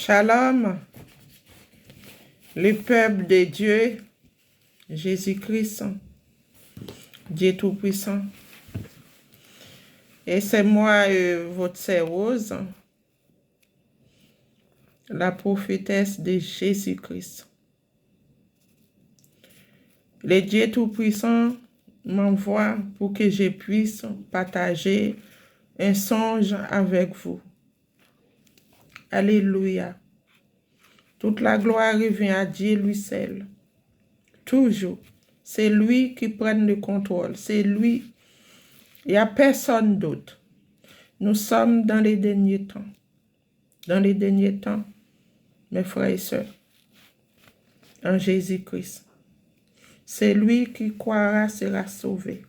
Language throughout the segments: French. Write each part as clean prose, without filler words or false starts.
Shalom, le peuple de Dieu, Jésus-Christ, Dieu Tout-Puissant. Et c'est moi, votre sœur Rose, la prophétesse de Jésus-Christ. Le Dieu Tout-Puissant m'envoie pour que je puisse partager un songe avec vous. Alléluia. Toute la gloire revient à Dieu lui seul. Toujours. C'est lui qui prend le contrôle. C'est lui. Il n'y a personne d'autre. Nous sommes dans les derniers temps. Dans les derniers temps, mes frères et sœurs, en Jésus-Christ. C'est lui qui croira sera sauvé.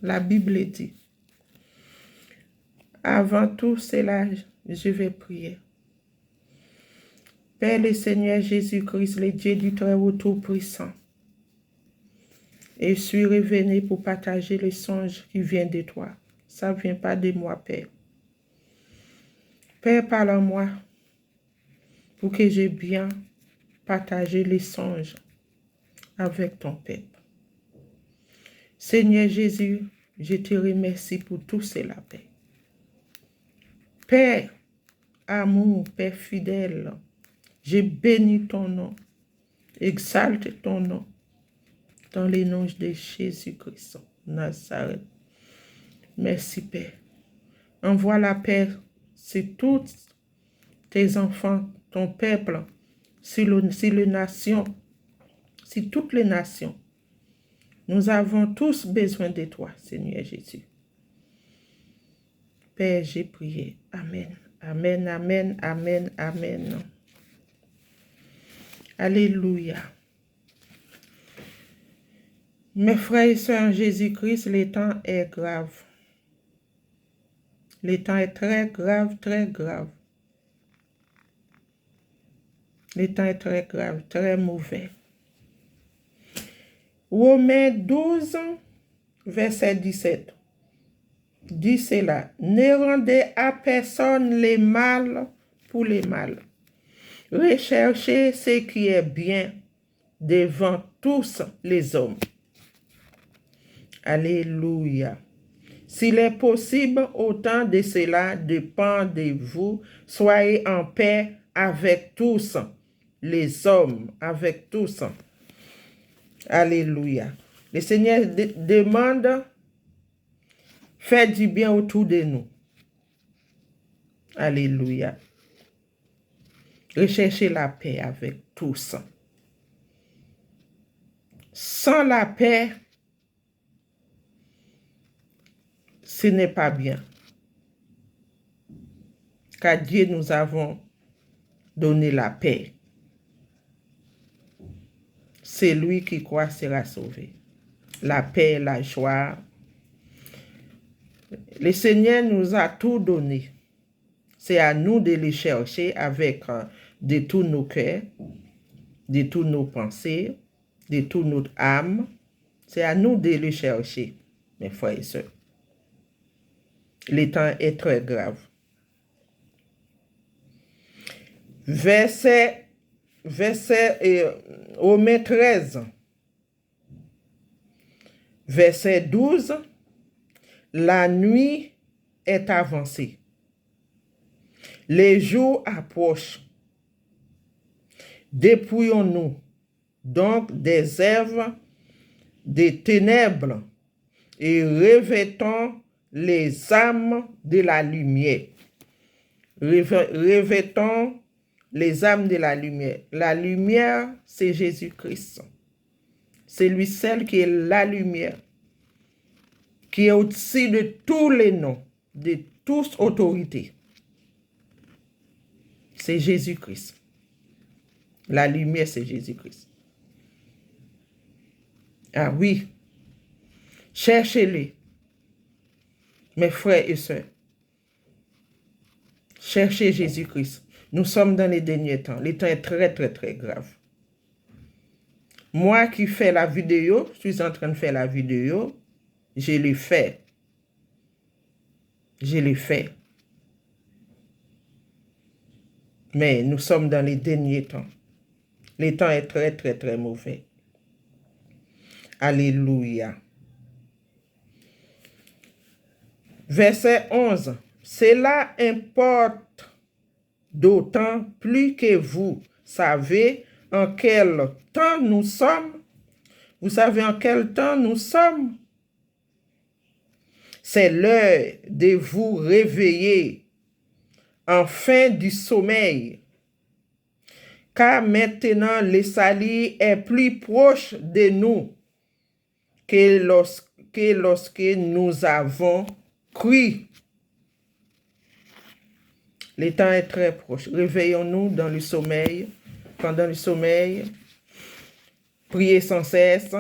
La Bible dit. Avant tout cela, je vais prier. Père le Seigneur Jésus-Christ, le Dieu du Très-Haut Tout-Puissant, et je suis revenu pour partager le songe qui vient de toi. Ça ne vient pas de moi, Père. Père, parle-moi pour que j'ai bien partagé les songes avec ton peuple. Seigneur Jésus, je te remercie pour tout cela, Père. Père, amour, Père fidèle, je bénis ton nom, exalte ton nom, dans les noms de Jésus-Christ, Nazareth. Merci, Père. Envoie la paix sur tous tes enfants, ton peuple, sur les nations, sur toutes les nations. Nous avons tous besoin de toi, Seigneur Jésus. Père, j'ai prié. Amen. Amen, amen, amen, amen. Alléluia. Mes frères et sœurs en Jésus-Christ, le temps est grave. Le temps est très grave, très grave. Le temps est très grave, très mauvais. Romains 12, verset 17. Dit cela. Ne rendez à personne le mal pour le mal. Recherchez ce qui est bien devant tous les hommes. Alléluia. S'il est possible, autant de cela dépend de vous. Soyez en paix avec tous les hommes, avec tous. Alléluia. Le Seigneur demande, faites du bien autour de nous. Alléluia. Recherchez la paix avec tous. Sans la paix, ce n'est pas bien. Car Dieu nous avons donné la paix. C'est lui qui croit sera sauvé. La paix, la joie. Le Seigneur nous a tout donné. C'est à nous de les chercher avec de tous nos cœurs, de toutes nos pensées, de toute notre âme. C'est à nous de les chercher, mes frères et sœurs. Le temps est très grave. Verset Romains 13, verset 12, la nuit est avancée. Les jours approchent. Dépouillons-nous donc des œuvres des ténèbres et revêtons les âmes de la lumière. Revêtons les âmes de la lumière. La lumière, c'est Jésus-Christ. C'est lui seul qui est la lumière, qui est au-dessus de tous les noms, de toute autorité. C'est Jésus-Christ. La lumière, c'est Jésus-Christ. Ah oui. Cherchez-les, mes frères et sœurs. Cherchez Jésus-Christ. Nous sommes dans les derniers temps. Le temps est très, très, très grave. Moi qui fais la vidéo, je suis en train de faire la vidéo, je l'ai fait. Je l'ai fait. Mais nous sommes dans les derniers temps. Les temps est très, très, très mauvais. Alléluia. Verset 11. Cela importe d'autant plus que vous savez en quel temps nous sommes. Vous savez en quel temps nous sommes? C'est l'heure de vous réveiller enfin du sommeil. Car maintenant le salut est plus proche de nous que lorsque nous avons cru. Le temps est très proche. Réveillons-nous dans le sommeil, pendant le sommeil. Priez sans cesse.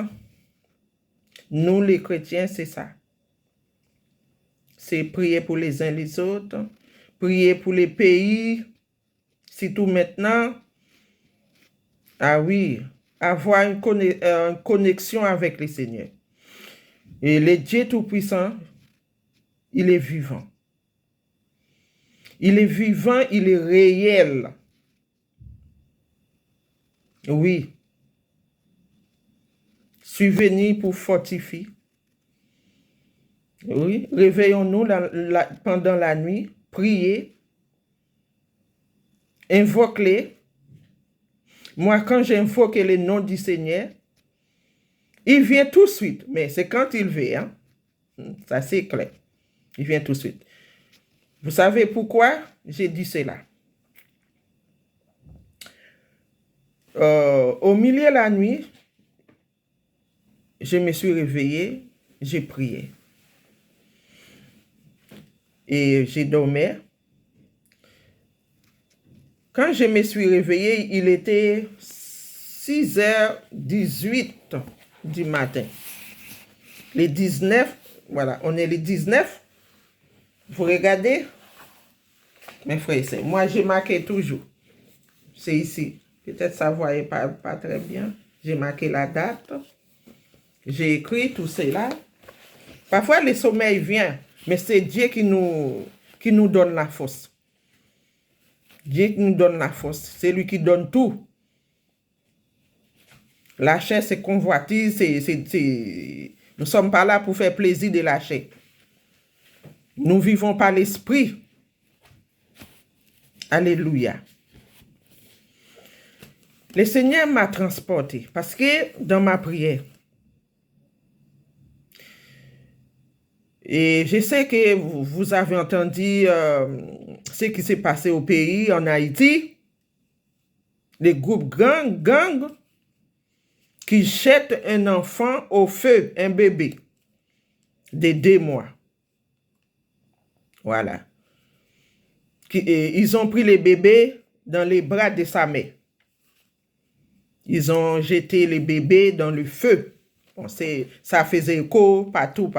Nous, les chrétiens, c'est ça. C'est prier pour les uns les autres. Prier pour les pays. Surtout maintenant. Ah oui, avoir une connexion avec le Seigneur. Et le Dieu Tout-Puissant, il est vivant. Il est vivant, il est réel. Oui. Souvenir pour fortifier. Oui. Réveillons-nous pendant la nuit. Priez. Invoquez-les. Moi, quand j'invoque le nom du Seigneur, il vient tout de suite. Mais c'est quand il vient. Ça, c'est clair. Il vient tout de suite. Vous savez pourquoi j'ai dit cela? Au milieu de la nuit, je me suis réveillé, j'ai prié. Et j'ai dormi. Quand je me suis réveillé, il était 6h18 du matin. Les 19, voilà, on est les 19. Vous regardez? Mes frères et sœurs, moi j'ai marqué toujours. C'est ici. Peut-être ça ne voyait pas très bien. J'ai marqué la date. J'ai écrit tout cela. Parfois le sommeil vient, mais c'est Dieu qui nous donne la force. Dieu qui nous donne la force. C'est lui qui donne tout. La chair, c'est convoitise. Nous ne sommes pas là pour faire plaisir de la chair. Nous vivons par l'esprit. Alléluia. Le Seigneur m'a transporté parce que dans ma prière, et je sais que vous avez entendu ce qui s'est passé au pays, en Haïti, les groupes gang qui jettent un enfant au feu, un bébé de 2 mois. Voilà. Ils ont pris le bébé dans les bras de sa mère. Ils ont jeté le bébé dans le feu. Bon, ça faisait écho partout.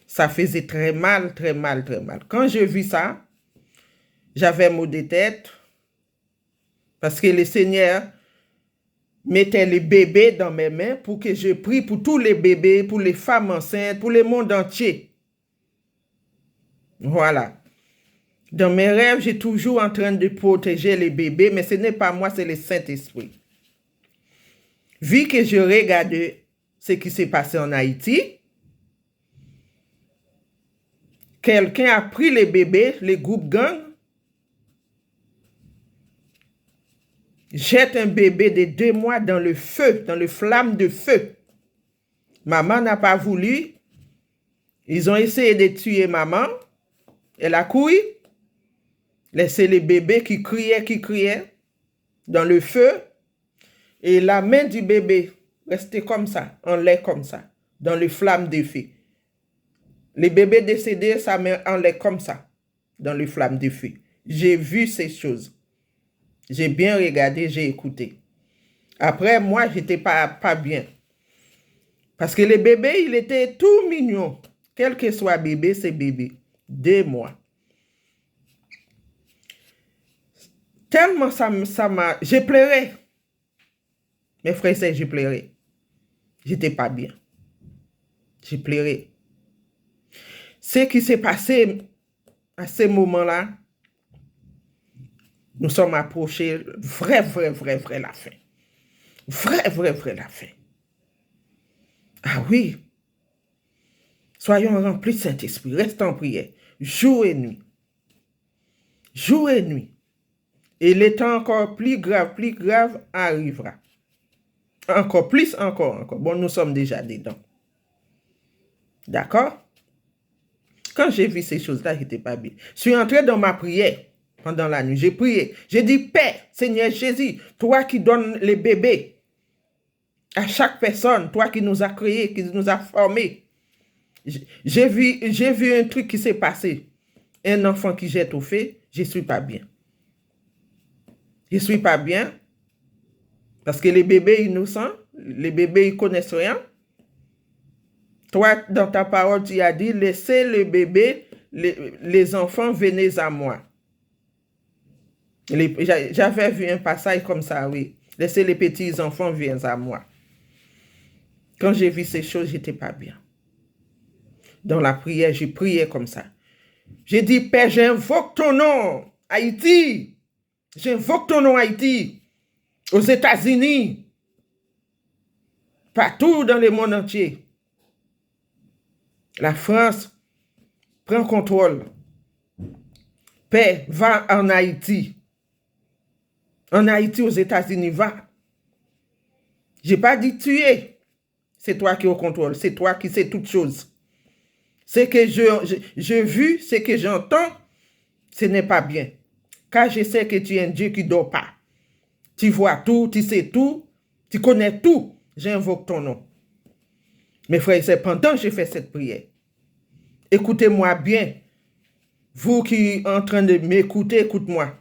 Ça faisait très mal. Quand j'ai vu ça, j'avais maux de tête parce que le Seigneur mettait les bébés dans mes mains pour que je prie pour tous les bébés, pour les femmes enceintes, pour le monde entier. Voilà. Dans mes rêves, j'ai toujours en train de protéger les bébés, mais ce n'est pas moi, c'est le Saint-Esprit. Vu que je regardais ce qui s'est passé en Haïti, quelqu'un a pris les bébés, les groupes gang, jette un bébé de 2 mois dans le feu, dans le flamme de feu. Maman n'a pas voulu. Ils ont essayé de tuer maman. Elle a couru. Laissé les bébés qui criaient dans le feu. Et la main du bébé restait comme ça, en l'air comme ça, dans le flamme de feu. Le bébé décédé, sa main en l'air comme ça, dans le flamme de feu. J'ai vu ces choses. J'ai bien regardé, j'ai écouté. Après, moi, j'étais pas bien. Parce que le bébé, il était tout mignon. Quel que soit bébé, c'est bébé. 2 mois. Tellement ça m'a... J'ai pleuré. Mes frères et sœurs, j'ai pleuré. J'étais pas bien. J'ai pleuré. Ce qui s'est passé à ce moment-là, Nous sommes approchés vrai la fin. Vrai la fin. Ah oui. Soyons remplis de Saint-Esprit. Restons en prière. Jour et nuit. Jour et nuit. Et les temps encore plus grave arrivera. Encore plus, encore. Bon, nous sommes déjà dedans. D'accord? Quand j'ai vu ces choses-là, je n'étais pas bien. Je suis entré dans ma prière pendant la nuit. J'ai prié. J'ai dit, Père, Seigneur Jésus, toi qui donnes les bébés à chaque personne, toi qui nous as créés, qui nous as formés. J'ai vu un truc qui s'est passé. Un enfant qui jette au feu, je ne suis pas bien. Je ne suis pas bien parce que les bébés innocents, les bébés, ils ne connaissent rien. Toi, dans ta parole, tu as dit, laissez les bébés, les enfants, venez à moi. J'avais vu un passage comme ça, oui. Laissez les petits enfants, viennent à moi. Quand j'ai vu ces choses, je n'étais pas bien. Dans la prière, j'ai prié comme ça. J'ai dit, Père, j'invoque ton nom, Haïti. J'invoque ton nom, Haïti. Aux États-Unis. Partout dans le monde entier. La France prend contrôle. Père, va en Haïti. En Haïti, aux États-Unis, va. Je n'ai pas dit tuer. C'est toi qui es au contrôle. C'est toi qui sais toutes choses. Ce que j'ai vu, ce que j'entends, ce n'est pas bien. Car je sais que tu es un Dieu qui ne dort pas. Tu vois tout, tu sais tout, tu connais tout. J'invoque ton nom. Mes frères et sœurs, pendant que j'ai fait cette prière, écoutez-moi bien. Vous qui êtes en train de m'écouter, écoute-moi.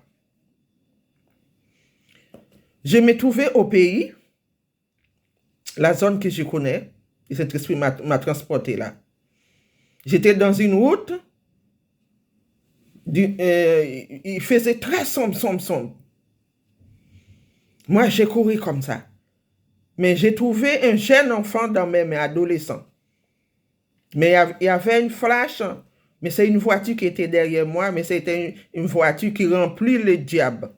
Je me trouvais au pays, la zone que je connais, et cet esprit m'a transporté là. J'étais dans une route, il faisait très sombre. Moi, j'ai couru comme ça. Mais j'ai trouvé un jeune enfant dans mes mains, adolescent. Mais il y avait une flash, mais c'est une voiture qui était derrière moi, mais c'était une voiture qui remplit le diable.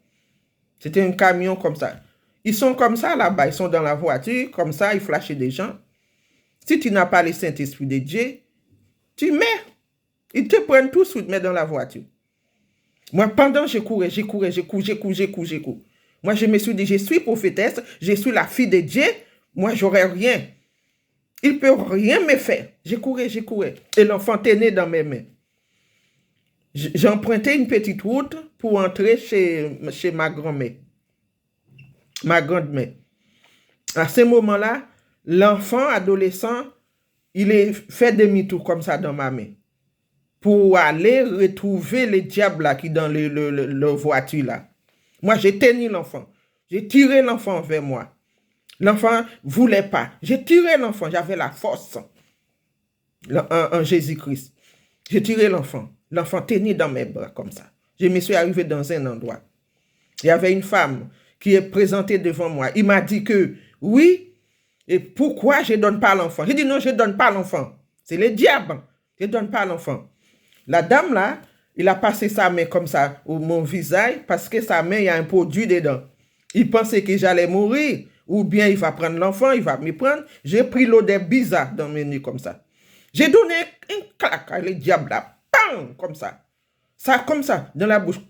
C'était un camion comme ça. Ils sont comme ça là-bas, ils sont dans la voiture, comme ça, ils flashent des gens. Si tu n'as pas le Saint-Esprit de Dieu, tu mets. Ils te prennent tout de suite, mais dans la voiture. Moi, pendant que je courais. Moi, je me suis dit, je suis prophétesse, je suis la fille de Dieu, moi, j'aurais rien. Il ne peut rien me faire. J'ai couru. Et l'enfant est né dans mes mains. J'ai emprunté une petite route pour entrer chez ma grand-mère. Ma grande-mère. À ce moment-là, l'enfant, adolescent, il est fait demi-tour comme ça dans ma main. Pour aller retrouver le diable là qui est dans le voiture là. Moi, j'ai tenu l'enfant. J'ai tiré l'enfant vers moi. L'enfant ne voulait pas. J'ai tiré l'enfant. J'avais la force en Jésus-Christ. J'ai tiré l'enfant. L'enfant tenait dans mes bras comme ça. Je me suis arrivé dans un endroit. Il y avait une femme qui est présentée devant moi. Il m'a dit que oui, et pourquoi je ne donne pas l'enfant? J'ai dit non, je ne donne pas l'enfant. C'est le diable. Je ne donne pas l'enfant. La dame là, il a passé sa main comme ça au mon visage parce que sa main, il y a un produit dedans. Il pensait que j'allais mourir ou bien il va prendre l'enfant, il va me prendre. J'ai pris l'odeur bizarre dans mes nuits comme ça. J'ai donné une claque à le diable là, pam, comme ça. Ça comme ça, dans la bouche.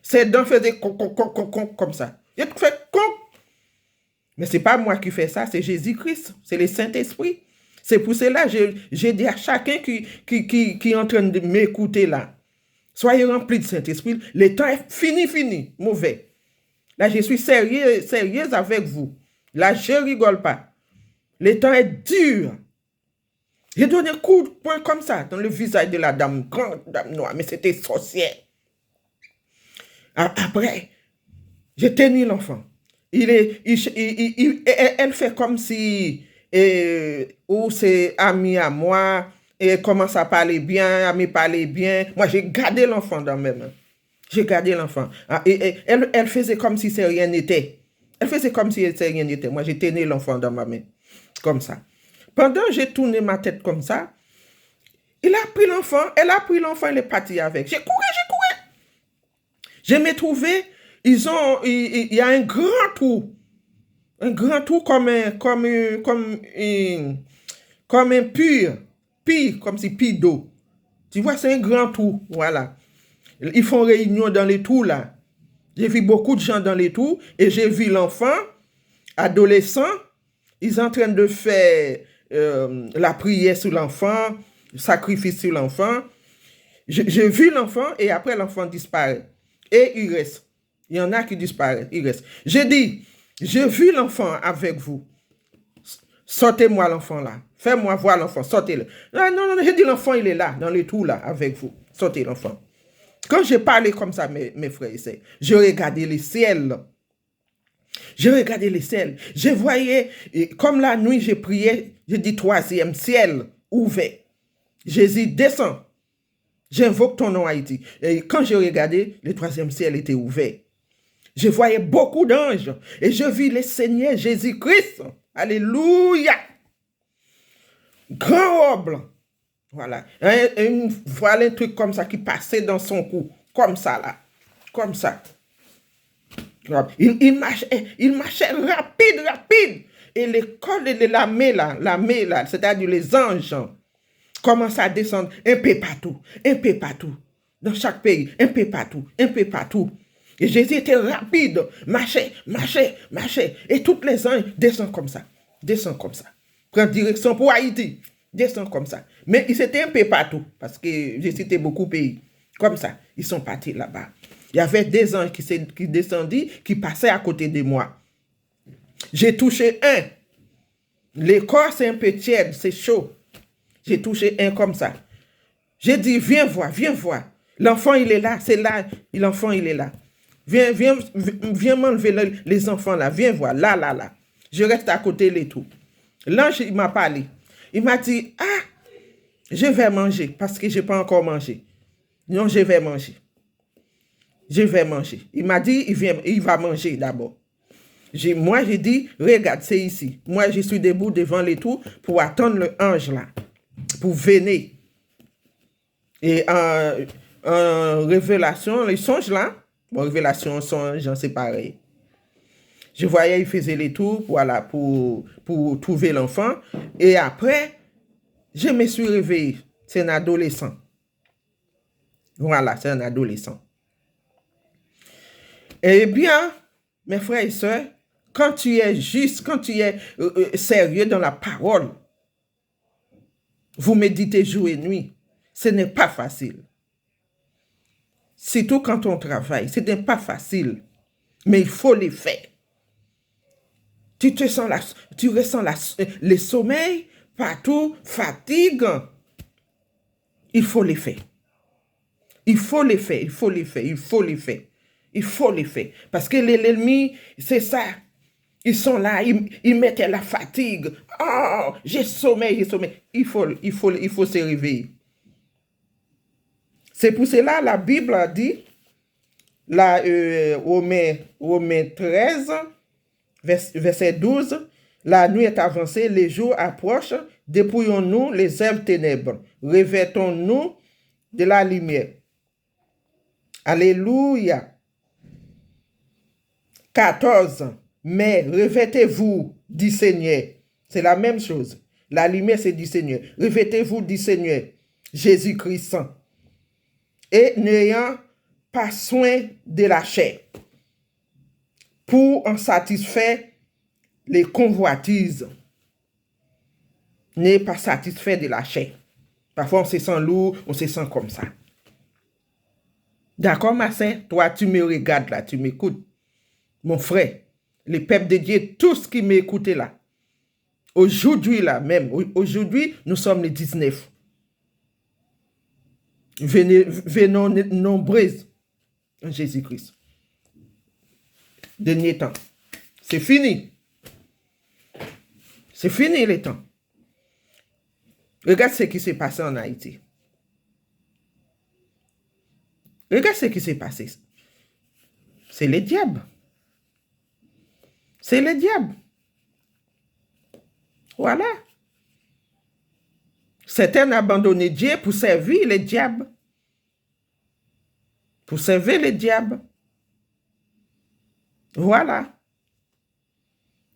Ses dents faisaient comme ça. J'ai fait con. Mais ce n'est pas moi qui fais ça, c'est Jésus-Christ, c'est le Saint-Esprit. C'est pour cela que j'ai dit à chacun qui est en train de m'écouter là, soyez remplis de Saint-Esprit. Le temps est fini, mauvais. Là, je suis sérieuse avec vous. Là, je ne rigole pas. Le temps est dur. J'ai donné un coup de poing comme ça dans le visage de la dame, grande dame noire, mais c'était sorcière. Après, j'ai tenu l'enfant. Elle fait comme si c'est ami à moi, et elle commence à parler bien, à me parler bien. Moi, j'ai gardé l'enfant dans mes mains. J'ai gardé l'enfant. Elle faisait comme si c'est rien n'était. Elle faisait comme si c'est rien n'était. Moi, j'ai tenu l'enfant dans ma main. Comme ça. Pendant que j'ai tourné ma tête comme ça, il a pris l'enfant, elle a pris l'enfant, elle est partie avec. J'ai couru. Je me trouvais, il y a un grand trou. Un grand trou comme un puits, comme si puits d'eau. Tu vois, c'est un grand trou, voilà. Ils font réunion dans les trous, là. J'ai vu beaucoup de gens dans les trous et j'ai vu l'enfant, adolescent, ils sont en train de faire la prière sur l'enfant, le sacrifice sur l'enfant. J'ai vu l'enfant et après l'enfant disparaît. Et il reste. Il y en a qui disparaissent, il reste. J'ai dit, j'ai vu l'enfant avec vous. Sortez-moi l'enfant là. Faites-moi voir l'enfant. Sortez-le. Non, j'ai dit l'enfant, il est là, dans les trous là, avec vous. Sortez l'enfant. Quand j'ai parlé comme ça, mes frères et sœurs, je regardais les ciels. Je regardais les ciels. Je voyais, comme la nuit, j'ai prié, j'ai dit troisième ciel ouvert. Jésus descend. J'invoque ton nom, Haïti. Et quand j'ai regardé, le troisième ciel était ouvert. Je voyais beaucoup d'anges. Et je vis le Seigneur Jésus-Christ. Alléluia. Grand robe. Voilà. Voilà un truc comme ça qui passait dans son cou. Comme ça, là. Comme ça. Il marchait rapide. Et l'école de la main, là, c'est-à-dire les anges, commencent à descendre un peu partout. Dans chaque pays, un peu partout. Et Jésus était rapide, marchait. Et toutes les anges descendent comme ça. Prend direction pour Haïti. Descend comme ça. Mais ils étaient un peu partout, parce que j'ai cité beaucoup de pays. Comme ça, ils sont partis là-bas. Il y avait des anges qui descendaient, qui passaient à côté de moi. J'ai touché un. Le corps, c'est un peu tiède, c'est chaud. J'ai touché un comme ça. J'ai dit, viens voir. L'enfant, il est là, c'est là. L'enfant, il est là. Viens m'enlever les enfants là. Viens voir, là. Je reste à côté les tout. L'ange, il m'a parlé. Il m'a dit, je vais manger parce que je n'ai pas encore mangé. Non, je vais manger. Il m'a dit, il va manger d'abord. Moi, j'ai dit, regarde, c'est ici. Moi, je suis debout devant les trous pour attendre le ange là, pour venir. Et en révélation, les songes là, bon, révélation, songe, c'est pareil. Je voyais, il faisait les tours, voilà, pour trouver l'enfant. Et après, je me suis réveillé. C'est un adolescent. Voilà, c'est un adolescent. Eh bien, mes frères et sœurs, quand tu es juste, quand tu es sérieux dans la parole, vous méditez jour et nuit, ce n'est pas facile. Surtout quand on travaille, ce n'est pas facile. Mais il faut les faire. Tu ressens le sommeil partout, fatigue. Il faut les faire. Il faut les faire. Parce que l'ennemi, c'est ça. Ils sont là, ils mettent la fatigue. Oh, j'ai sommeil. Il faut se réveiller. C'est pour cela la Bible a dit, Romains 13, verset 12, la nuit est avancée, les jours approchent, dépouillons-nous les œuvres ténèbres, revêtons-nous de la lumière. Alléluia. 14. Mais revêtez-vous du Seigneur. C'est la même chose. La lumière, c'est du Seigneur. Revêtez-vous du Seigneur, Jésus-Christ. Et n'ayant pas soin de la chair, pour en satisfaire les convoitises. N'ayez pas satisfait de la chair. Parfois, on se sent lourd, on se sent comme ça. D'accord, ma sœur? Toi, tu me regardes là, tu m'écoutes. Mon frère, les peuples de Dieu, tous qui m'écoutent là. Aujourd'hui, là même, aujourd'hui, nous sommes les 19. Venons nombreux en Jésus-Christ. Dernier temps. C'est fini. C'est fini les temps. Regarde ce qui s'est passé en Haïti. Regarde ce qui s'est passé. C'est le diable. C'est le diable. Voilà. Certains ont abandonné Dieu pour servir le diable. Pour servir le diable. Voilà.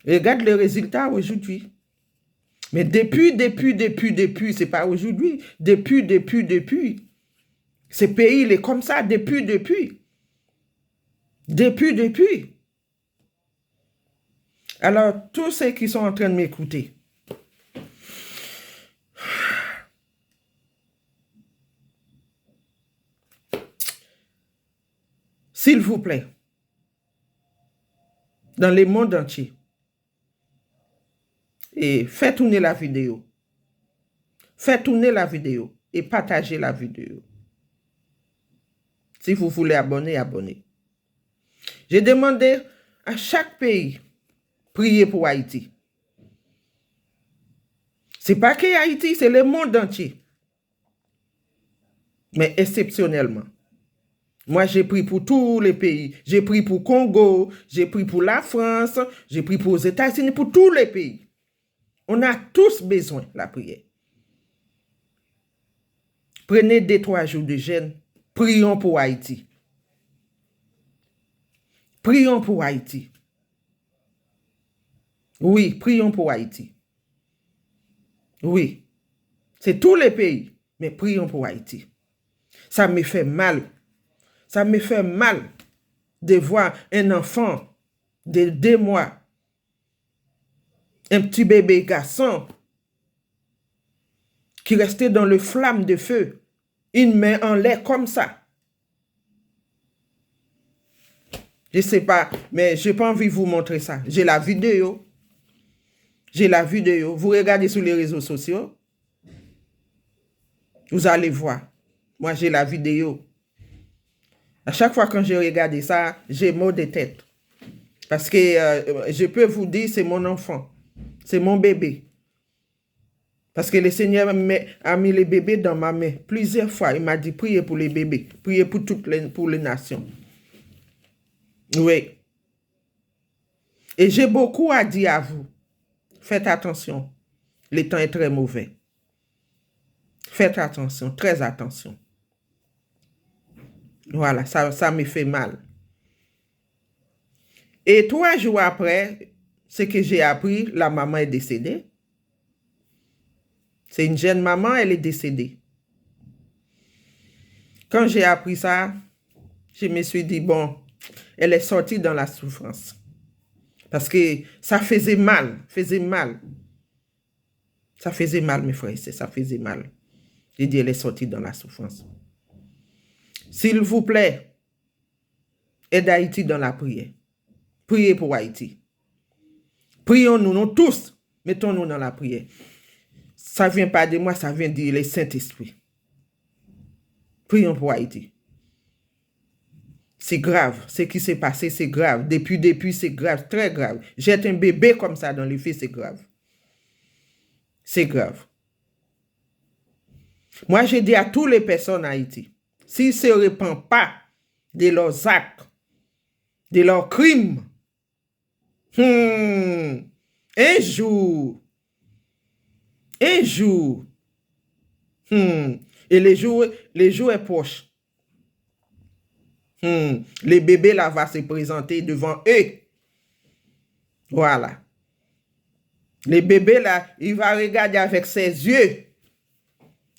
Regarde le résultat aujourd'hui. Mais depuis, c'est pas aujourd'hui. Depuis. Ce pays, il est comme ça, depuis. Alors, tous ceux qui sont en train de m'écouter, s'il vous plaît, dans le monde entier, et faites tourner la vidéo. Faites tourner la vidéo et partagez la vidéo. Si vous voulez abonner, abonnez. J'ai demandé à chaque pays, prier pour Haïti. C'est pas que Haïti, c'est le monde entier. Mais exceptionnellement. Moi, j'ai prié pour tous les pays. J'ai prié pour Congo, j'ai prié pour la France, j'ai prié pour les États-Unis, pour tous les pays. On a tous besoin de la prière. Prenez 2-3 jours de jeûne. Prions pour Haïti. Prions pour Haïti. Oui, prions pour Haïti. Oui, c'est tous les pays, mais prions pour Haïti. Ça me fait mal. Ça me fait mal de voir un enfant de 2 mois, un petit bébé garçon, qui restait dans le flamme de feu, une main en l'air comme ça. Je ne sais pas, mais je n'ai pas envie de vous montrer ça. J'ai la vidéo. Vous regardez sur les réseaux sociaux. Vous allez voir. Moi, j'ai la vidéo. À chaque fois que j'ai regardé ça, j'ai maux de tête. Parce que je peux vous dire, c'est mon enfant. C'est mon bébé. Parce que le Seigneur a mis les bébés dans ma main plusieurs fois. Il m'a dit, priez pour les bébés. Priez pour pour les nations. Oui. Et j'ai beaucoup à dire à vous. Faites attention. Le temps est très mauvais. Faites attention, très attention. Voilà, ça me fait mal. Et 3 jours après, ce que j'ai appris, la maman est décédée. C'est une jeune maman, elle est décédée. Quand j'ai appris ça, je me suis dit, bon, elle est sortie dans la souffrance. Parce que ça faisait mal, Ça faisait mal, mes frères, ça faisait mal. J'ai dit, elle est sortie dans la souffrance. S'il vous plaît, aide Haïti dans la prière. Priez pour Haïti. Prions-nous, nous tous, mettons-nous dans la prière. Ça ne vient pas de moi, ça vient de le Saint-Esprit. Prions pour Haïti. C'est grave. Ce qui s'est passé, c'est grave. Depuis, c'est grave, très grave. Jette un bébé comme ça dans les feux, c'est grave. C'est grave. Moi, j'ai dit à toutes les personnes en Haïti, s'ils ne se répandent pas de leurs actes, de leurs crimes, un jour, et les jours est proche. Les bébés là va se présenter devant eux. Voilà. Les bébés là, il va regarder avec ses yeux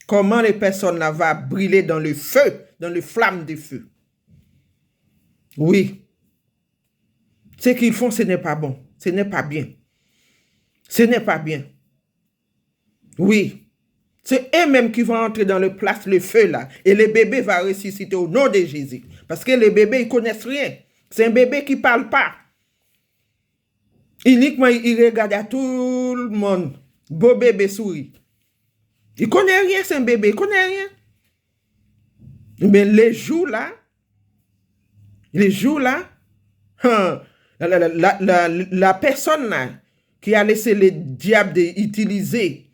comment les personnes là vont brûler dans le feu, dans le flamme de feu. Oui. Ce qu'ils font, ce n'est pas bon. Ce n'est pas bien. Ce n'est pas bien. Oui. C'est eux-mêmes qui vont entrer dans le feu là. Et le bébé va ressusciter au nom de Jésus. Parce que les bébés, ils ne connaissent rien. C'est un bébé qui ne parle pas. Uniquement, il regarde à tout le monde. Beau bébé sourit. Il ne connaît rien, c'est un bébé. Il ne connaît rien. Mais les jours là, la personne là, qui a laissé le diable utiliser,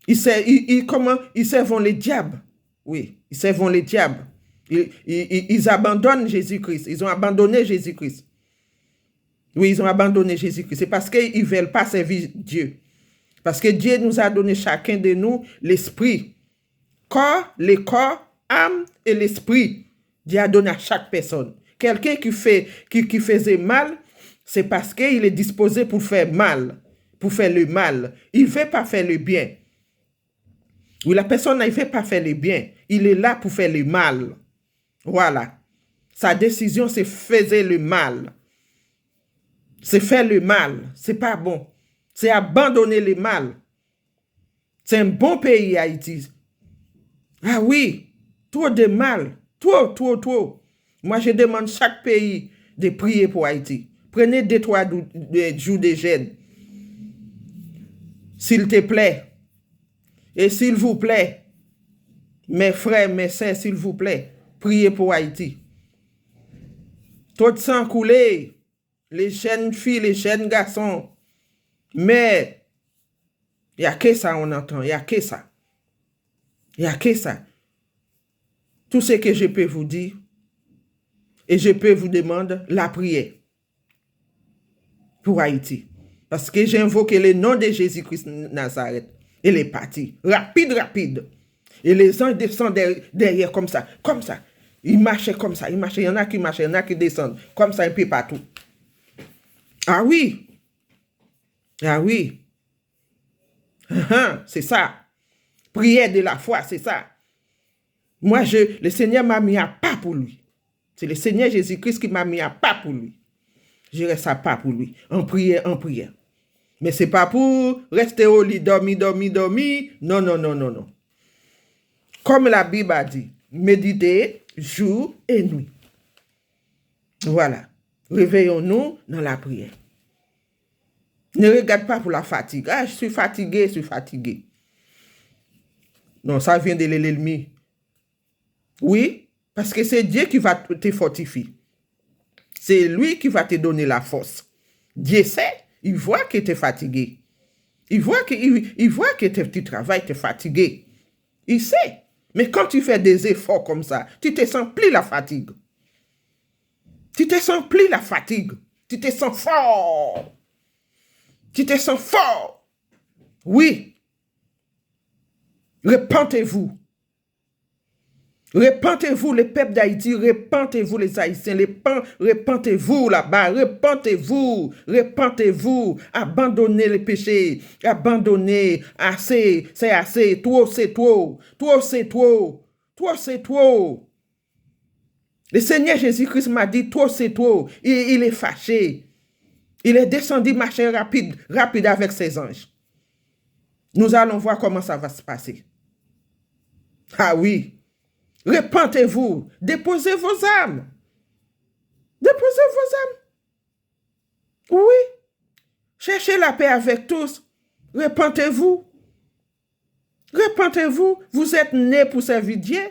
ils servent les diables. Oui, ils servent les diables. Ils abandonnent Jésus-Christ. Ils ont abandonné Jésus-Christ. Oui, ils ont abandonné Jésus-Christ. C'est parce qu'ils ne veulent pas servir Dieu. Parce que Dieu nous a donné chacun de nous l'esprit. Le corps, âme et l'esprit. Dieu a donné à chaque personne. Quelqu'un qui faisait mal, c'est parce qu'il est disposé pour faire mal, pour faire le mal. Il ne veut pas faire le bien. Ou la personne ne veut pas faire le bien. Il est là pour faire le mal. Voilà. Sa décision, c'est faire le mal. C'est faire le mal. C'est pas bon. C'est abandonner le mal. C'est un bon pays, Haïti. Ah oui, trop de mal. Trop. Moi, je demande chaque pays de prier pour Haïti. Prenez 2-3 jours de jeûne. S'il te plaît. Et s'il vous plaît, mes frères, mes sœurs, s'il vous plaît, priez pour Haïti. Trop de sang coulé. Les jeunes filles, les jeunes garçons. Mais, il n'y a que ça, on entend. Il n'y a que ça. Il n'y a que ça. Tout ce que je peux vous dire, et je peux vous demander la prière pour Haïti. Parce que j'ai invoqué le nom de Jésus-Christ Nazareth. Il est parti. Rapide. Et les anges descendent derrière comme ça. Ils marchaient comme ça. Il y en a qui marchaient, il y en a qui descendent. Comme ça, un peu partout. Ah oui. C'est ça. Prière de la foi, c'est ça. Moi, le Seigneur m'a mis à pas pour lui. C'est le Seigneur Jésus-Christ qui m'a mis à pas pour lui. Je reste à pas pour lui. En prière. Mais c'est pas pour rester au lit, dormir. Non. Comme la Bible a dit, méditer jour et nuit. Voilà. Réveillons-nous dans la prière. Ne regarde pas pour la fatigue. Ah, je suis fatigué. Non, ça vient de l'ennemi. Oui, parce que c'est Dieu qui va te fortifier. C'est lui qui va te donner la force. Dieu sait, il voit que tu es fatigué. Il voit que tu travailles, tu es fatigué. Il sait. Mais quand tu fais des efforts comme ça, tu te sens plus la fatigue. Tu te sens fort. Tu te sens fort. Oui. Repentez-vous. Repentez-vous, le peuple d'Haïti, repentez-vous, les Haïtiens, repentez-vous là-bas, repentez-vous, abandonnez les péchés, abandonnez, assez, c'est assez, trop, c'est trop. Le Seigneur Jésus-Christ m'a dit, trop, c'est trop, il est fâché. Il est descendu marcher rapide avec ses anges. Nous allons voir comment ça va se passer. Ah oui. Repentez-vous. Déposez vos âmes. Oui. Cherchez la paix avec tous. Repentez-vous. Vous êtes nés pour servir Dieu.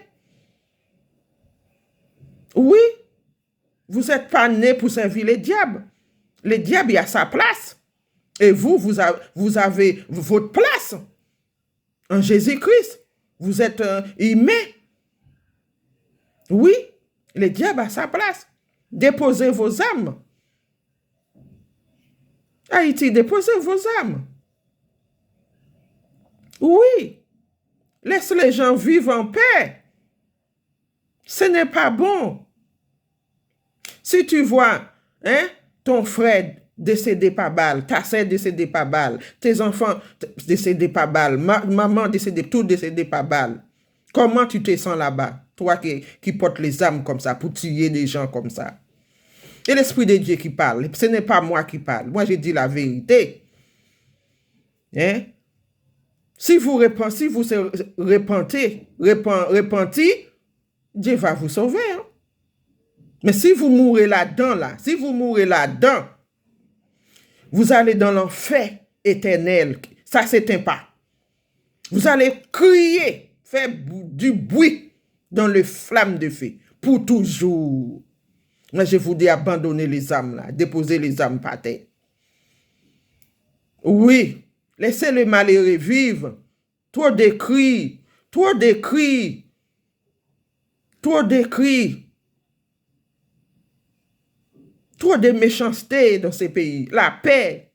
Oui. Vous n'êtes pas nés pour servir les diables. Le diable, il a sa place. Et vous avez votre place. En Jésus-Christ. Vous êtes aimé. Oui, le diable a sa place. Déposez vos âmes. Haïti, déposez vos âmes. Oui. Laisse les gens vivre en paix. Ce n'est pas bon. Si tu vois ton frère décédé par balle, ta sœur décédée par balle, tes enfants décédés par balle, maman décédée, tout décédé par balle, comment tu te sens là-bas? Toi qui portes les armes comme ça, pour tuer des gens comme ça. Et l'Esprit de Dieu qui parle. Ce n'est pas moi qui parle. Moi, je dis la vérité. Si vous repentez, Dieu va vous sauver. Mais si vous mourrez là-dedans, vous allez dans l'enfer éternel. Ça ne s'éteint pas. Vous allez crier, faire du bruit dans le flamme de feu, pour toujours. Moi, je vous dis, abandonnez les âmes là, déposez les âmes par terre. Oui, laissez le malheureux vivre. Trop de cris. Trop de méchanceté dans ces pays. La paix.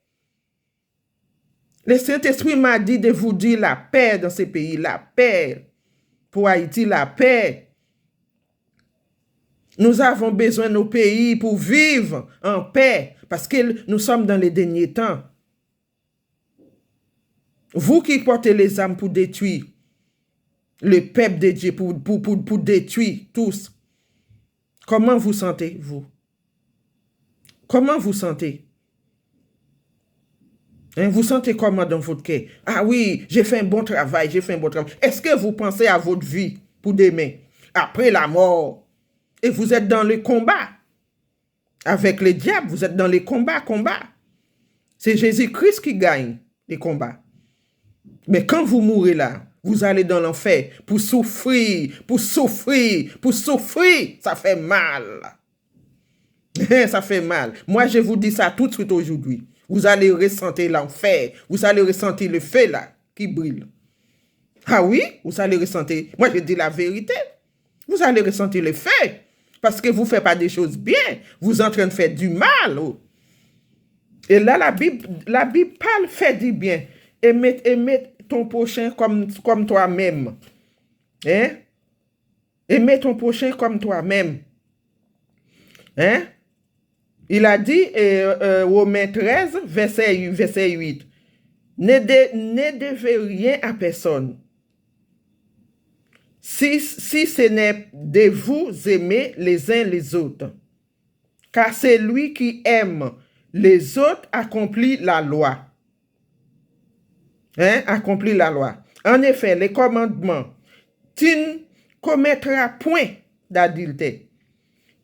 Le Saint-Esprit m'a dit de vous dire la paix dans ces pays. La paix. Pour Haïti, la paix. Nous avons besoin de nos pays pour vivre en paix, parce que nous sommes dans les derniers temps. Vous qui portez les armes pour détruire le peuple de Dieu, pour détruire tous, comment vous sentez-vous? Comment vous sentez? Hein, vous sentez comment dans votre cœur? Ah oui, j'ai fait un bon travail, j'ai fait un bon travail. Est-ce que vous pensez à votre vie pour demain, après la mort? Et vous êtes dans le combat avec le diable, vous êtes dans les combats. C'est Jésus-Christ qui gagne les combats. Mais quand vous mourrez là, vous allez dans l'enfer pour souffrir. Ça fait mal. Ça fait mal. Moi, je vous dis ça tout de suite aujourd'hui. Vous allez ressentir l'enfer. Vous allez ressentir le feu là qui brille. Ah oui, vous allez ressentir. Moi, je dis la vérité. Vous allez ressentir le feu. Parce que vous ne faites pas des choses bien. Vous êtes en train de faire du mal. Oh. Et là, la Bible parle, fait du bien. Aimer ton prochain comme toi-même. Hein? Aimer ton prochain comme toi-même. Hein? Il a dit, Romains 13, verset 8, ne devez rien à personne. Si ce n'est de vous aimer les uns les autres. Car c'est lui qui aime les autres accomplit la loi. Hein? Accomplit la loi. En effet, les commandements, tu ne commettras point d'adultère.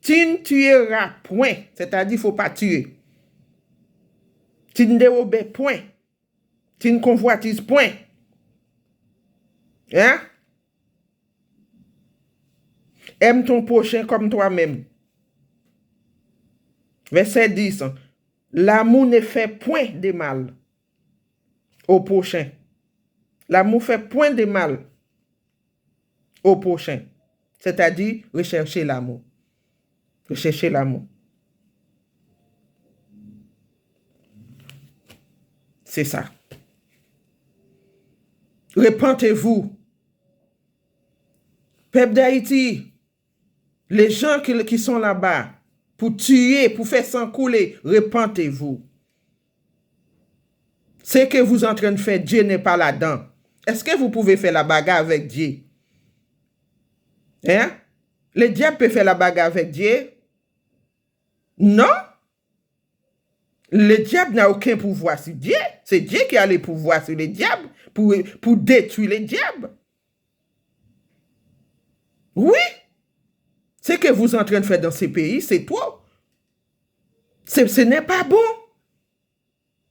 Tu ne tueras point, c'est-à-dire il ne faut pas tuer. Tu ne dérobes point. Tu ne convoitises point. Hein? Aime ton prochain comme toi-même. Verset 10. L'amour ne fait point de mal au prochain. L'amour fait point de mal au prochain. C'est-à-dire rechercher l'amour. Rechercher l'amour. C'est ça. Repentez-vous. Peuple d'Haïti, les gens qui sont là-bas, pour tuer, pour faire sang couler, repentez-vous. Ce que vous êtes en train de faire, Dieu n'est pas là-dedans. Est-ce que vous pouvez faire la bagarre avec Dieu? Hein? Le diable peut faire la bagarre avec Dieu? Non. Le diable n'a aucun pouvoir sur Dieu. C'est Dieu qui a le pouvoir sur le diable pour détruire le diable. Oui. Ce que vous êtes en train de faire dans ces pays, c'est toi. Ce n'est pas bon.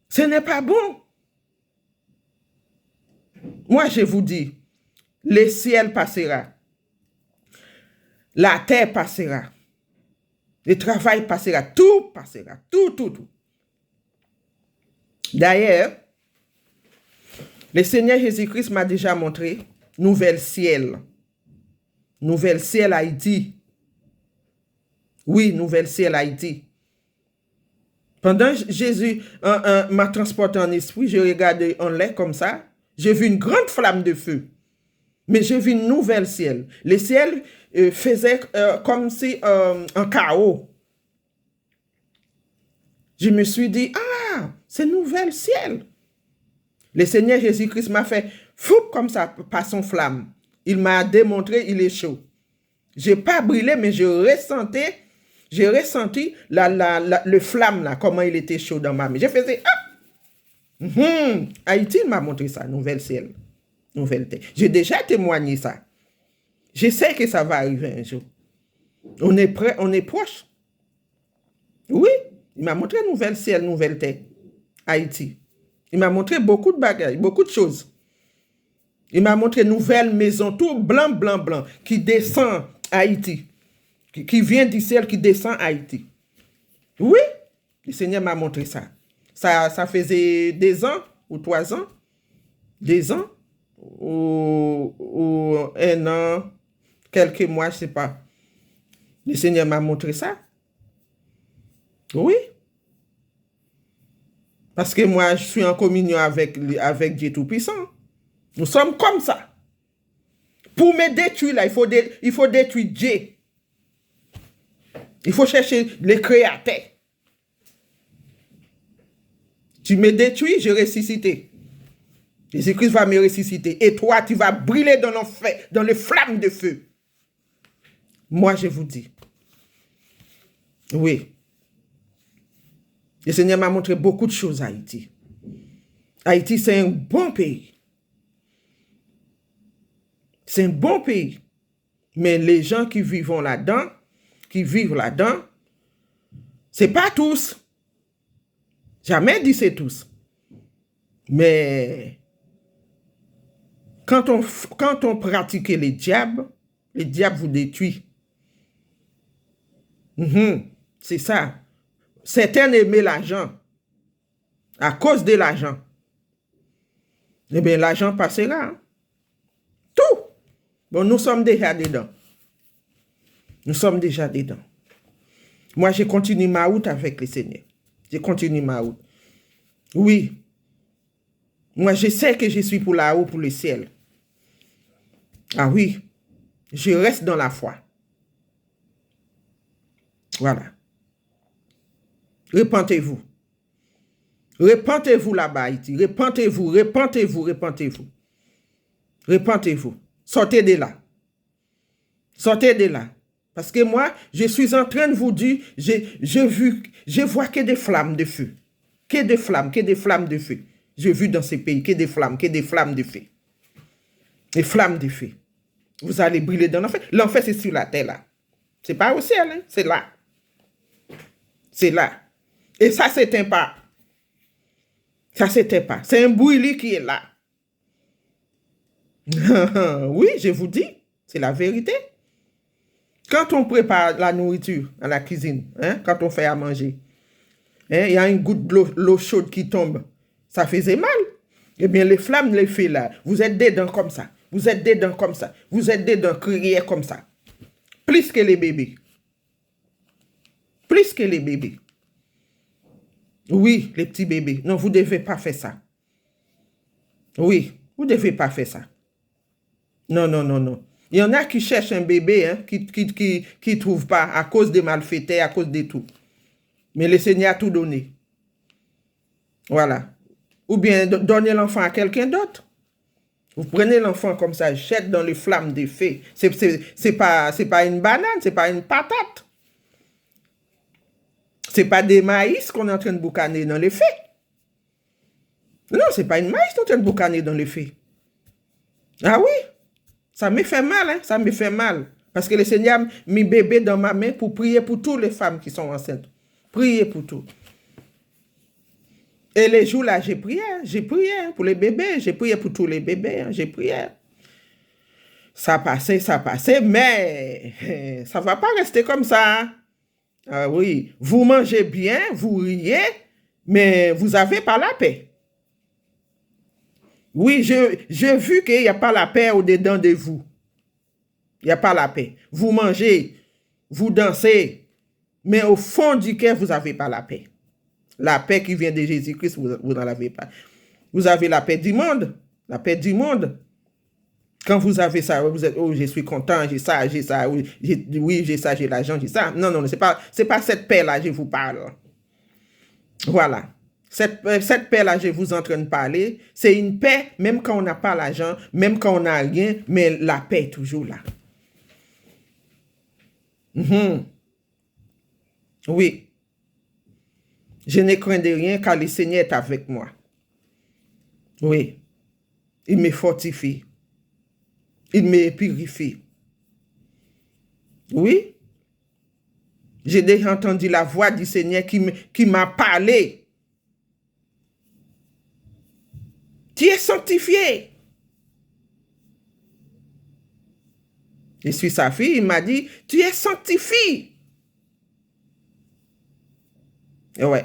Ce n'est pas bon. Moi, je vous dis, le ciel passera. La terre passera. Le travail passera. Tout passera. Tout. D'ailleurs, le Seigneur Jésus-Christ m'a déjà montré nouvel ciel. Nouvel ciel Haïti. Oui, nouvel ciel Haïti. Pendant que Jésus m'a transporté en esprit, j'ai regardé en l'air comme ça. J'ai vu une grande flamme de feu. Mais j'ai vu une nouvelle ciel. Le ciel faisait comme si un chaos. Je me suis dit, ah, c'est nouvel ciel. Le Seigneur Jésus-Christ m'a fait fou comme ça par son flamme. Il m'a démontré, il est chaud. Je n'ai pas brûlé, mais j'ai ressenti le flamme là, comment il était chaud dans ma main. J'ai fait, Haïti m'a montré ça, nouvelle ciel, nouvelle terre. J'ai déjà témoigné ça. Je sais que ça va arriver un jour. On est prêt, on est proche. Oui, il m'a montré nouvelle ciel, nouvelle terre, Haïti. Il m'a montré beaucoup de bagages, beaucoup de choses. Il m'a montré nouvelle maison, tout blanc, qui descend à Haïti. Qui vient du ciel, qui descend à Haïti. Oui, le Seigneur m'a montré ça. Ça faisait 2 ans ou 3 ans. 2 ans ou 1 an, quelques mois, je ne sais pas. Le Seigneur m'a montré ça. Oui. Parce que moi, je suis en communion avec Dieu Tout-Puissant. Nous sommes comme ça. Pour me détruire, là, il faut détruire Dieu. Il faut chercher les créateurs. Tu me détruis, je ressuscité. Jésus-Christ va me ressusciter. Et toi, tu vas brûler dans l'enfer, dans les flammes de feu. Moi, je vous dis. Oui. Le Seigneur m'a montré beaucoup de choses à Haïti. Haïti, c'est un bon pays. C'est un bon pays. Mais les gens qui vivent là-dedans, c'est pas tous. Jamais dit c'est tous. Mais quand on pratique les diables vous détruisent. C'est ça. Certains aimaient l'argent. À cause de l'argent. Eh bien, l'argent passera. Hein? Tout. Bon, nous sommes déjà dedans. Nous sommes déjà dedans. Moi, j'ai continué ma route avec le Seigneur. J'ai continué ma route. Oui. Moi, je sais que je suis pour la haut, pour le ciel. Ah oui. Je reste dans la foi. Voilà. Repentez-vous. Repentez-vous là-bas, Haïti. Repentez-vous, repentez-vous, repentez-vous. Repentez-vous. Sortez de là. Sortez de là. Parce que moi, je suis en train de vous dire, je vois que des flammes de feu. Que des flammes de feu. J'ai vu dans ces pays que des flammes de feu. Des flammes de feu. Vous allez brûler dans l'enfer. L'enfer, c'est sur la terre, là. C'est pas au ciel, hein? C'est là. C'est là. Et ça s'éteint pas. Ça s'éteint pas. C'est un brûlis qui est là. Oui, je vous dis, c'est la vérité. Quand on prépare la nourriture à la cuisine, hein, quand on fait à manger, hein, il y a une goutte d'eau chaude qui tombe, ça faisait mal. Eh bien, les flammes, les feux là, vous êtes dedans comme ça, vous êtes dedans comme ça, vous êtes dedans crier comme ça. Plus que les bébés. Plus que les bébés. Oui, les petits bébés. Non, vous ne devez pas faire ça. Oui, vous ne devez pas faire ça. Non, non, non, non. Il y en a qui cherchent un bébé, hein, qui trouvent pas à cause des malfaiteurs, à cause de tout. Mais le Seigneur a tout donné. Voilà. Ou bien donner l'enfant à quelqu'un d'autre. Vous prenez l'enfant comme ça, jette dans les flammes des feux. C'est pas une banane, c'est pas une patate. C'est pas des maïs qu'on est en train de boucaner dans les feux. Non, c'est pas une maïs qu'on est en train de boucaner dans les feux. Ah oui? Ça me fait mal, hein? Ça me fait mal. Parce que le Seigneur a mis bébé dans ma main pour prier pour toutes les femmes qui sont enceintes. Prier pour tout. Et les jours là, j'ai prié pour les bébés, j'ai prié pour tous les bébés, j'ai prié. Ça passait, mais ça ne va pas rester comme ça. Ah oui, vous mangez bien, vous riez, mais vous n'avez pas la paix. Oui, j'ai vu qu'il n'y a pas la paix au-dedans de vous. Il n'y a pas la paix. Vous mangez, vous dansez, mais au fond du cœur, vous n'avez pas la paix. La paix qui vient de Jésus-Christ, vous n'en avez pas. Vous avez la paix du monde. La paix du monde. Quand vous avez ça, vous êtes, oh, je suis content, j'ai ça, oui, j'ai ça, j'ai l'argent, j'ai ça. Non, non, c'est pas cette paix-là, je vous parle. Voilà. Cette paix-là, je vous en train de parler, c'est une paix, même quand on n'a pas l'argent, même quand on n'a rien, mais la paix est toujours là. Oui. Je ne crains de rien car le Seigneur est avec moi. Oui. Il me fortifie. Il me purifie. Oui. J'ai déjà entendu la voix du Seigneur qui m'a parlé. Tu es sanctifié. Je suis sa fille, il m'a dit, tu es sanctifié. Ouais.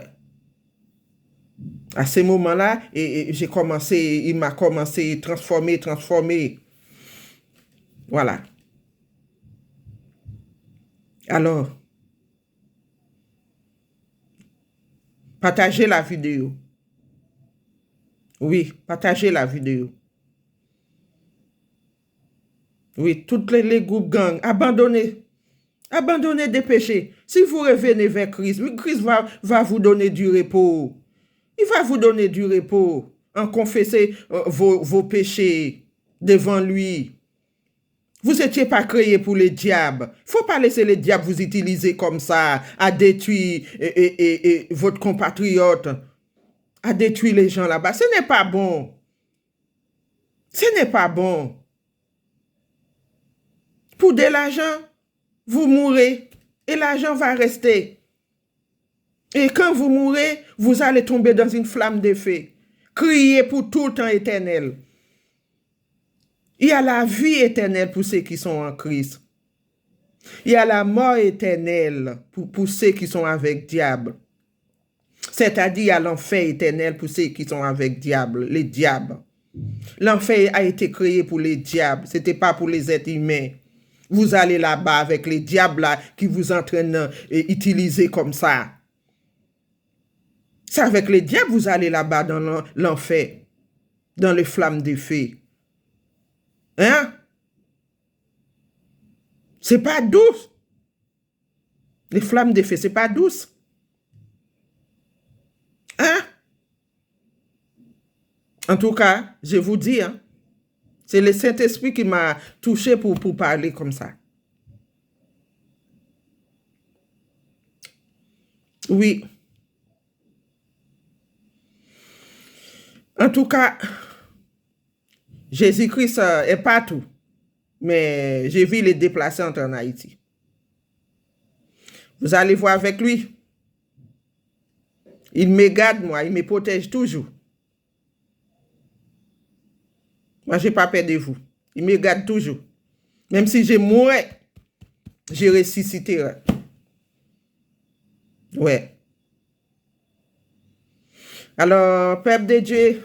À ce moment-là, j'ai commencé, il m'a commencé à transformer. Voilà. Alors, partagez la vidéo. Oui, partagez la vidéo. Oui, tous les groupes gangs, abandonnez. Abandonnez des péchés. Si vous revenez vers Christ, Christ va vous donner du repos. Il va vous donner du repos en confessant vos péchés devant lui. Vous n'étiez pas créé pour les diables. Il ne faut pas laisser les diables vous utiliser comme ça, à détruire votre compatriote, à détruire les gens là-bas. Ce n'est pas bon. Ce n'est pas bon. Pour de l'argent, vous mourrez et l'argent va rester. Et quand vous mourrez, vous allez tomber dans une flamme de feu. Criez pour tout le temps éternel. Il y a la vie éternelle pour ceux qui sont en Christ. Il y a la mort éternelle pour ceux qui sont avec diable. C'est-à-dire, il y a l'enfer éternel pour ceux qui sont avec diable, les diables. L'enfer a été créé pour les diables. Ce n'était pas pour les êtres humains. Vous allez là-bas avec les diables là, qui vous entraînent et utilisés comme ça. C'est avec les diables vous allez là-bas dans l'enfer, dans les flammes de feu. Hein? C'est pas douce. Les flammes de feu, c'est pas douce. Hein? En tout cas, je vous dis, hein, c'est le Saint-Esprit qui m'a touché pour parler comme ça. Oui. En tout cas, Jésus-Christ est partout. Mais j'ai vu les déplacés en Haïti. Vous allez voir avec lui. Il me garde, moi. Il me protège toujours. Moi, je n'ai pas peur de vous. Il me garde toujours. Même si je mourrais, je ressusciterai. Ouais. Alors, peuple de Dieu,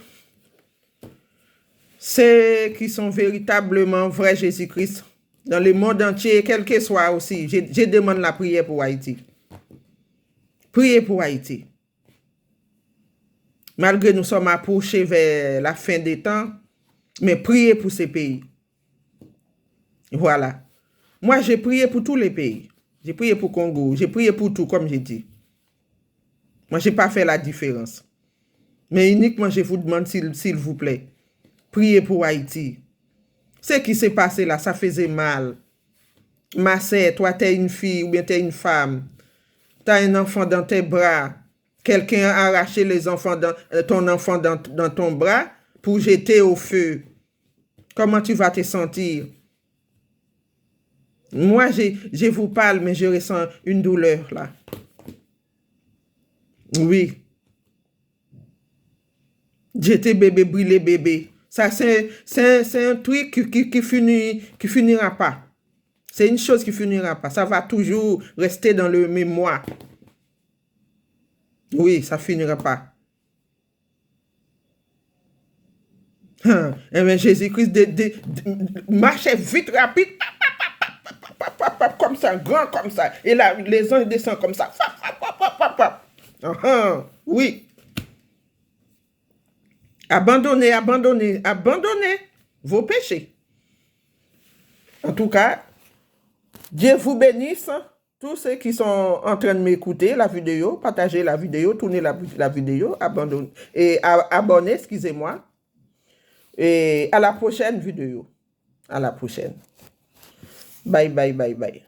ceux qui sont véritablement vrais Jésus-Christ, dans le monde entier, quel que soit aussi, je demande la prière pour Haïti. Priez pour Haïti. Malgré nous sommes approchés vers la fin des temps, mais priez pour ces pays. Voilà. Moi, j'ai prié pour tous les pays. J'ai prié pour Congo. J'ai prié pour tout, comme j'ai dit. Moi, je n'ai pas fait la différence. Mais uniquement, je vous demande, s'il vous plaît, priez pour Haïti. Ce qui s'est passé là, ça faisait mal. Ma sœur, toi, tu es une fille ou bien tu es une femme. Tu as un enfant dans tes bras. Quelqu'un a arraché ton enfant dans ton bras pour jeter au feu. Comment tu vas te sentir? Moi, je vous parle, mais je ressens une douleur là. Oui. Jeter bébé, brûler bébé. Ça, c'est un truc qui finira pas. C'est une chose qui finira pas. Ça va toujours rester dans le mémoire. Oui, ça finira pas. Eh bien, Jésus-Christ marchait vite, rapide, comme ça, grand comme ça. Et là, les anges descendent comme ça. Oui. Abandonnez, abandonnez, abandonnez vos péchés. En tout cas, Dieu vous bénisse. Tous ceux qui sont en train de m'écouter la vidéo, partagez la vidéo, tournez la vidéo, abonnez, excusez-moi. Et à la prochaine vidéo. À la prochaine. Bye, bye, bye, bye.